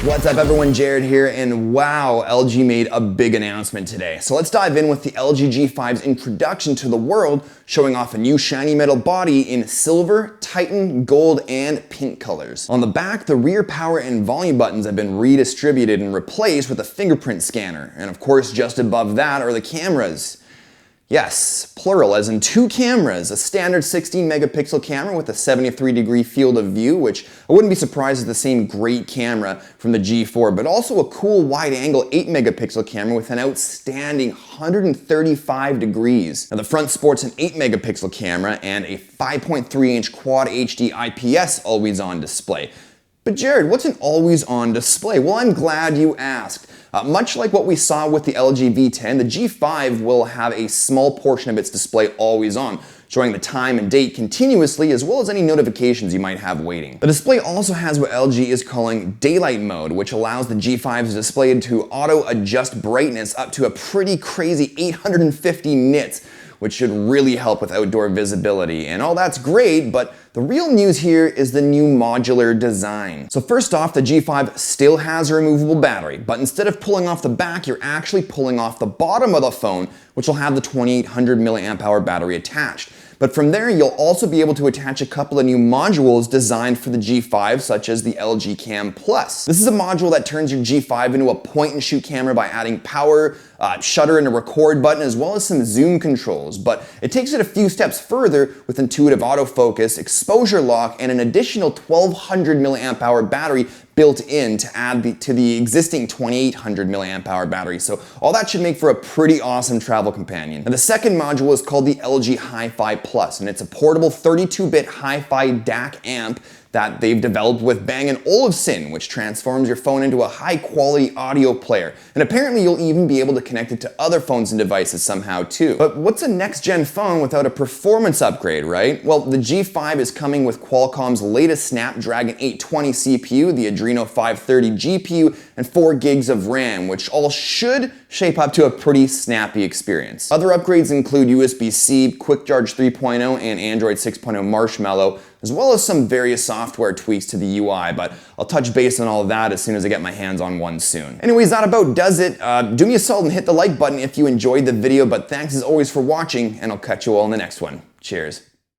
What's up everyone, Jared here, and wow, LG made a big announcement today. So let's dive in with the LG G5's introduction to the world, showing off a new shiny metal body in silver, titan, gold, and pink colors. On the back, the rear power and volume buttons have been redistributed and replaced with a fingerprint scanner. And of course, just above that are the cameras. Yes, plural, as in two cameras, a standard 16 megapixel camera with a 73-degree field of view, which I wouldn't be surprised is the same great camera from the G4, but also a cool wide-angle 8 megapixel camera with an outstanding 135 degrees. Now the front sports an 8 megapixel camera and a 5.3-inch Quad HD IPS always-on display. But Jared, what's an always-on display? Well, I'm glad you asked. Much like what we saw with the LG V10, the G5 will have a small portion of its display always on, showing the time and date continuously as well as any notifications you might have waiting. The display also has what LG is calling daylight mode, which allows the G5's display to auto-adjust brightness up to a pretty crazy 850 nits, which should really help with outdoor visibility. And all that's great, but the real news here is the new modular design. So first off, the G5 still has a removable battery, but instead of pulling off the back, you're actually pulling off the bottom of the phone, which will have the 2800 milliamp hour battery attached. But from there, you'll also be able to attach a couple of new modules designed for the G5, such as the LG Cam Plus. This is a module that turns your G5 into a point-and-shoot camera by adding power, shutter, and a record button, as well as some zoom controls. But it takes it a few steps further with intuitive autofocus, exposure lock, and an additional 1200 milliamp hour battery built in to add to the existing 2800 milliamp hour battery. So all that should make for a pretty awesome travel companion. And the second module is called the LG Hi-Fi Plus, and it's a portable 32-bit Hi-Fi DAC amp that they've developed with Bang & Olufsen, which transforms your phone into a high-quality audio player. And apparently you'll even be able to connect it to other phones and devices somehow too. But what's a next-gen phone without a performance upgrade, right? Well, the G5 is coming with Qualcomm's latest Snapdragon 820 CPU, the Adreno 530 GPU, and 4 gigs of RAM, which all should shape up to a pretty snappy experience. Other upgrades include USB-C, Quick Charge 3.0, and Android 6.0 Marshmallow, as well as some various software tweaks to the UI, but I'll touch base on all of that as soon as I get my hands on one soon. Anyways, that about does it. Do me a solid and hit the like button if you enjoyed the video, but thanks as always for watching, and I'll catch you all in the next one. Cheers.